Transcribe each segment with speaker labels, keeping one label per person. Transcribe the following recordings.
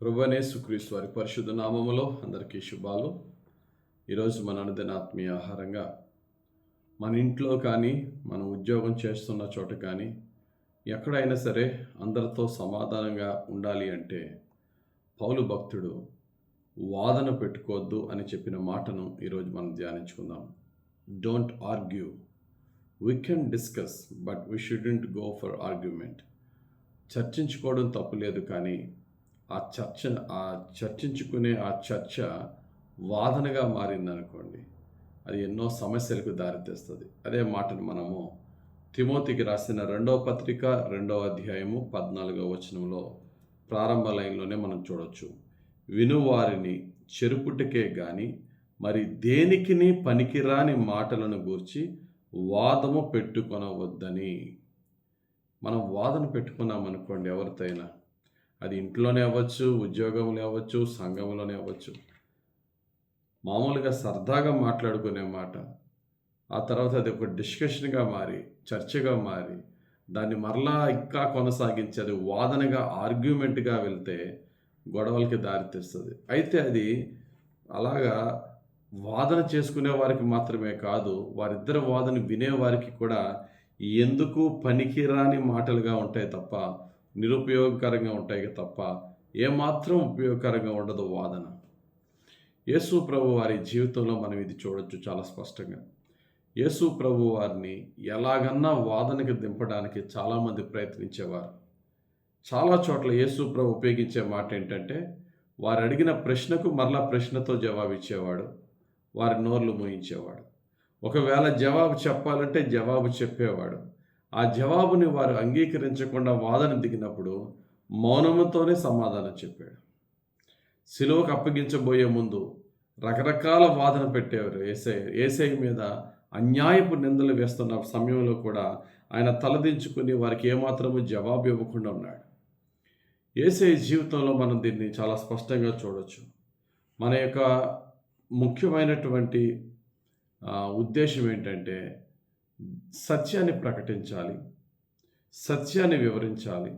Speaker 1: ప్రభువైన యేసుక్రీస్తు వారి పరిశుద్ధ నామములో అందరికీ శుభాలు. ఈరోజు మన అనుదిన ఆత్మీయ ఆహారంగా మన ఇంట్లో కానీ, మనం ఉద్యోగం చేస్తున్న చోట కానీ, ఎక్కడైనా సరే అందరితో సమాధానంగా ఉండాలి అంటే పౌలు భక్తుడు వాదన పెట్టుకోవద్దు అని చెప్పిన మాటను ఈరోజు మనం ధ్యానించుకుందాం. Don't argue, we can discuss but we shouldn't go for argument. చర్చించుకోవడం తప్పులేదు, కానీ చర్చించుకునే చర్చ వాదనగా మారిందనుకోండి, అది ఎన్నో సమస్యలకు దారితీస్తుంది. అదే మాటను మనము తిమోతికి రాసిన 2వ పత్రిక 2వ అధ్యాయము 14వ వచనంలో ప్రారంభ లైన్లోనే మనం చూడొచ్చు. వినువారిని చెరుపుటకే గాని మరి దేనికిని పనికిరాని మాటలను గూర్చి వాదము పెట్టుకొనవద్దని. మనం వాదన పెట్టుకున్నామనుకోండి, ఎవరితో అయినా, అది ఇంట్లోనే అవ్వచ్చు, ఉద్యోగంలో అవ్వచ్చు, సంఘంలోనే అవ్వచ్చు, మామూలుగా సరదాగా మాట్లాడుకునే మాట, ఆ తర్వాత అది ఒక డిస్కషన్గా మారి, చర్చగా మారి, దాన్ని మరలా ఇంకా కొనసాగించి అది వాదనగా, ఆర్గ్యుమెంట్గా వెళ్తే గొడవలకి దారితీస్తుంది. అయితే అది అలాగా వాదన చేసుకునే వారికి మాత్రమే కాదు, వారిద్దరి వాదన వినేవారికి కూడా ఎందుకు పనికిరాని మాటలుగా ఉంటాయి తప్ప, నిరుపయోగకరంగా ఉంటాయి తప్ప ఏమాత్రం ఉపయోగకరంగా ఉండదు వాదన. యేసు ప్రభు వారి జీవితంలో మనం ఇది చూడొచ్చు చాలా స్పష్టంగా. యేసు ప్రభు వారిని ఎలాగన్నా వాదనకి దింపడానికి చాలామంది ప్రయత్నించేవారు. చాలా చోట్ల యేసు ప్రభు ఉపయోగించే మాట ఏంటంటే, వారు అడిగిన ప్రశ్నకు మరలా ప్రశ్నతో జవాబు ఇచ్చేవాడు, వారి నోర్లు మూయించేవాడు. ఒకవేళ జవాబు చెప్పాలంటే జవాబు చెప్పేవాడు. ఆ జవాబుని వారు అంగీకరించకుండా వాదన దిగినప్పుడు మౌనముతోనే సమాధానం చెప్పాడు. సిలువకు అప్పగించబోయే ముందు రకరకాల వాదన పెట్టేవారు. యేసయ్య మీద అన్యాయపు నిందలు వేస్తున్న సమయంలో కూడా ఆయన తలదించుకుని వారికి ఏమాత్రము జవాబు ఇవ్వకుండా ఉన్నాడు. యేసయ్య జీవితంలో మనం దీన్ని చాలా స్పష్టంగా చూడొచ్చు. మన యొక్క ముఖ్యమైనటువంటి ఉద్దేశం ఏంటంటే, సత్యాన్ని ప్రకటించాలి, సత్యాన్ని వివరించాలి,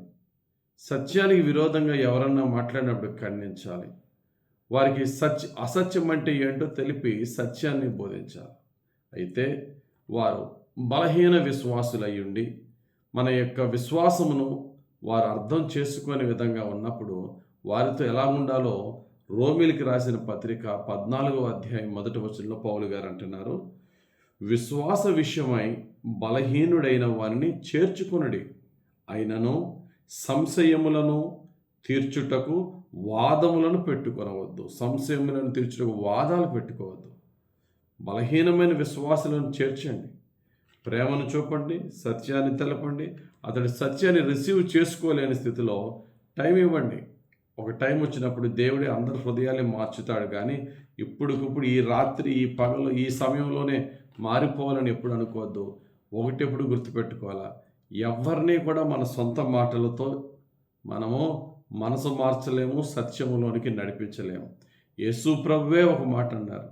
Speaker 1: సత్యానికి విరోధంగా ఎవరన్నా మాట్లాడినప్పుడు ఖండించాలి, వారికి అసత్యం అంటే ఏంటో తెలిపి సత్యాన్ని బోధించాలి. అయితే వారు బలహీన విశ్వాసులై ఉండి మన యొక్క విశ్వాసమును వారు అర్థం చేసుకునే విధంగా ఉన్నప్పుడు వారితో ఎలా ఉండాలో రోమీయులకు రాసిన పత్రిక 14వ అధ్యాయం 1వ వచనంలో పౌలు గారు అంటున్నారు, విశ్వాస విషయమై బలహీనుడైన వారిని చేర్చుకొనుడి, అయినను సంశయములను తీర్చుటకు వాదములను పెట్టుకొనవద్దు. సంశయములను తీర్చుటకు వాదాలు పెట్టుకోవద్దు. బలహీనమైన విశ్వాసులను చేర్చండి, ప్రేమను చూపండి, సత్యాన్ని తెలపండి. అతడి సత్యాన్ని రిసీవ్ చేసుకోలేని స్థితిలో టైం ఇవ్వండి. ఒక టైం వచ్చినప్పుడు దేవుడే అందరి హృదయాన్ని మార్చుతాడు, కానీ ఇప్పుడుకిప్పుడు ఈ రాత్రి, ఈ పగలు, ఈ సమయంలోనే మారిపోవాలని ఎప్పుడు అనుకోవద్దు. ఒకటెప్పుడు గుర్తుపెట్టుకోవాలా, ఎవరిని కూడా మన సొంత మాటలతో మనము మనసు మార్చలేము, సత్యములోనికి నడిపించలేము. యేసు ప్రభువే ఒక మాట అన్నారు,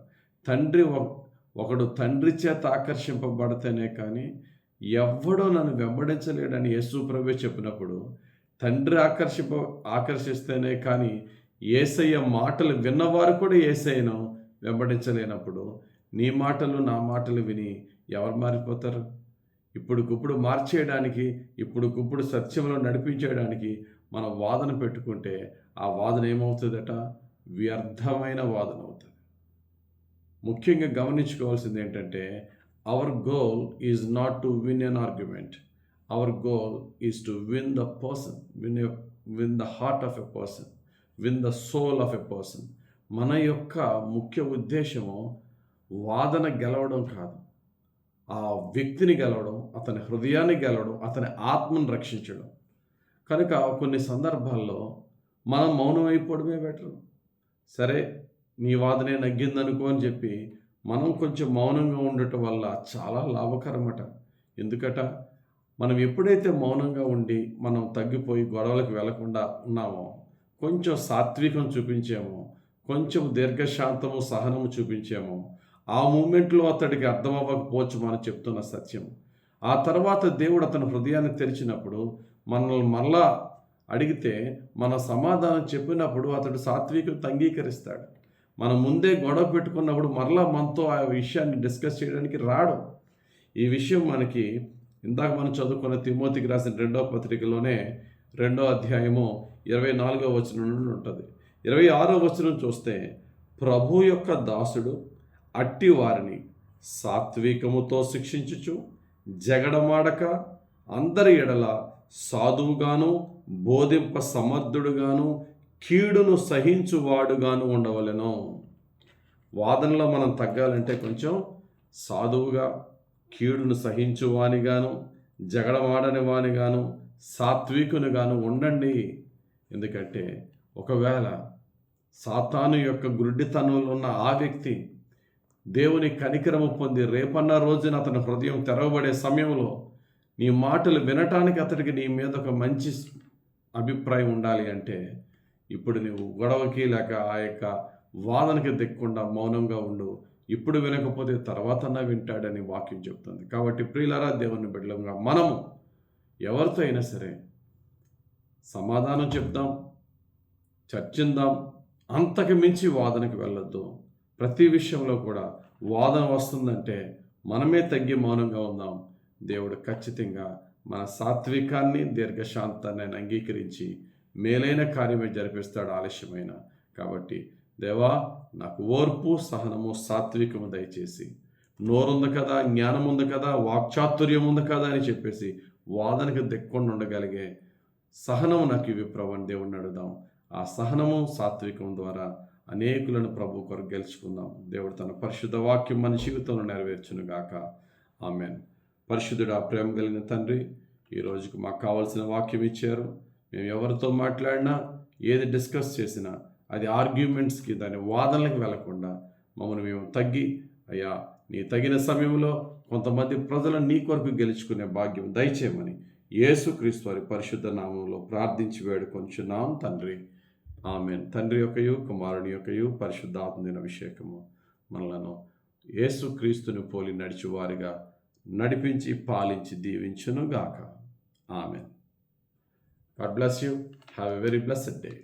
Speaker 1: ఒకడు తండ్రి చేత ఆకర్షింపబడితేనే కానీ ఎవ్వడో నన్ను వెంబడించలేడని యేసు ప్రభువే చెప్పినప్పుడు, తండ్రి ఆకర్షిస్తేనే కానీ యేసయ్య మాటలు విన్నవారు కూడా యేసయ్యను వెంబడించలేనప్పుడు నీ మాటలు నా మాటలు విని ఎవరు మారిపోతారు? ఇప్పుడుకిప్పుడు మార్చేయడానికి, ఇప్పుడుకిప్పుడు సత్యంలో నడిపించేయడానికి మనం వాదన పెట్టుకుంటే ఆ వాదన ఏమవుతుందట? వ్యర్థమైన వాదన అవుతుంది. ముఖ్యంగా గమనించుకోవాల్సింది ఏంటంటే, our goal is not to win an argument. Our goal is to win the person, win the heart of a person, win the soul of a person. మన యొక్క ముఖ్య ఉద్దేశము వాదన గెలవడం కాదు, ఆ వ్యక్తిని గెలవడం, అతని హృదయాన్ని గెలవడం, అతని ఆత్మను రక్షించడం. కనుక కొన్ని సందర్భాల్లో మనం మౌనం అయిపోవడమే బెటర్. సరే, నీ వాదనే నగ్గిందనుకో అని చెప్పి మనం కొంచెం మౌనంగా ఉండటం వల్ల చాలా లాభకరమట. ఎందుకట? మనం ఎప్పుడైతే మౌనంగా ఉండి మనం తగ్గిపోయి గొడవలకు వెళ్లకుండా ఉన్నామో, కొంచెం సాత్వికం చూపించామో, కొంచెం దీర్ఘశాంతము, సహనము చూపించామో, ఆ మూమెంట్లో అతడికి అర్థమవ్వకపోవచ్చు మనం చెప్తున్న సత్యం. ఆ తర్వాత దేవుడు అతని హృదయాన్ని తెరిచినప్పుడు మనల్ని మరలా అడిగితే మన సమాధానం చెప్పినప్పుడు అతడు సాత్వికత అంగీకరిస్తాడు. మనం ముందే గొడవ పెట్టుకున్నప్పుడు మరలా మనతో ఆ విషయాన్ని డిస్కస్ చేయడానికి రాడు. ఈ విషయం మనకి ఇందాక మనం చదువుకున్న తిమోతికి రాసిన 2వ పత్రికలోనే 2వ అధ్యాయము 24వ వచనం నుండి ఉంటుంది. 26వ వచనం చూస్తే, ప్రభు యొక్క దాసుడు అట్టి వారిని సాత్వికముతో శిక్షించుచు జగడమాడక అందరి ఎడల సాధువుగాను బోధింప సమర్థుడుగాను కీడును సహించువాడుగాను ఉండవలెను. వాదనలో మనం తగ్గాలంటే కొంచెం సాధువుగా, కీడును సహించువానిగాను, జగడమాడని వానిగాను, సాత్వికునిగాను ఉండండి. ఎందుకంటే ఒకవేళ సాతాను యొక్క గుడ్డితనంలో ఉన్న ఆ వ్యక్తి దేవుని కనికరము పొంది రేపన్న రోజున అతని హృదయం తెరవబడే సమయంలో నీ మాటలు వినటానికి అతడికి నీ మీద ఒక మంచి అభిప్రాయం ఉండాలి అంటే ఇప్పుడు నువ్వు గొడవకి లేక ఆ యొక్క వాదనకి దిక్కుండా మౌనంగా ఉండు. ఇప్పుడు వినకపోతే తర్వాతన్నా వింటాడని వాక్యం చెప్తుంది. కాబట్టి ప్రియులారా, దేవుని బిడ్డలుగా మనము ఎవరితో అయినా సరే సమాధానం చెప్దాం, చర్చిందాం, అంతకు మించి వాదనకి వెళ్ళొద్దు. ప్రతి విషయంలో కూడా వాదన వస్తుందంటే మనమే తగ్గి మౌనంగా ఉందాం. దేవుడు ఖచ్చితంగా మన సాత్వికాన్ని, దీర్ఘశాంతాన్ని అంగీకరించి మేలైన కార్యమే జరిపిస్తాడు ఆలస్యమైన. కాబట్టి దేవా, నాకు ఓర్పు, సహనము, సాత్వికము దయచేసి, నోరుంది కదా, జ్ఞానం ఉంది కదా, వాక్చాతుర్యం ఉంది కదా అని చెప్పేసి వాదనకు దిక్కుండా ఉండగలిగే సహనము నాకు ఇవి ప్రభు అని దేవుడిని అడుగుదాం. ఆ సహనము, సాత్వికం ద్వారా అనేకులను ప్రభు కొరకు గెలుచుకుందాం. దేవుడు తన పరిశుద్ధ వాక్యం మన జీవితంలో నెరవేర్చును గాక. ఆమెన్. పరిశుద్ధుడా, ప్రేమ కలిగిన తండ్రి, ఈ రోజుకు మాకు కావాల్సిన వాక్యం ఇచ్చారు. మేము ఎవరితో మాట్లాడినా, ఏది డిస్కస్ చేసినా అది ఆర్గ్యుమెంట్స్కి, దాని వాదనలకు వెళ్లకుండా మమ్మల్ని మేము తగ్గి, అయ్యా నీ తగిన సమయంలో కొంతమంది ప్రజలను నీ కొరకు గెలుచుకునే భాగ్యం దయచేయమని యేసుక్రీస్తు వారి పరిశుద్ధ నామంలో ప్రార్థించి వేడుకొంచున్నాం తండ్రి. ఆమెన్. తండ్రి యొక్కయు, కుమారుని యొక్కయు, పరిశుద్ధాత్మ అభిషేకము మనలను యేసుక్రీస్తుని పోలి నడిచివారిగా నడిపించి పాలించి దీవించును గాక. Amen. God bless you. Have a very blessed day.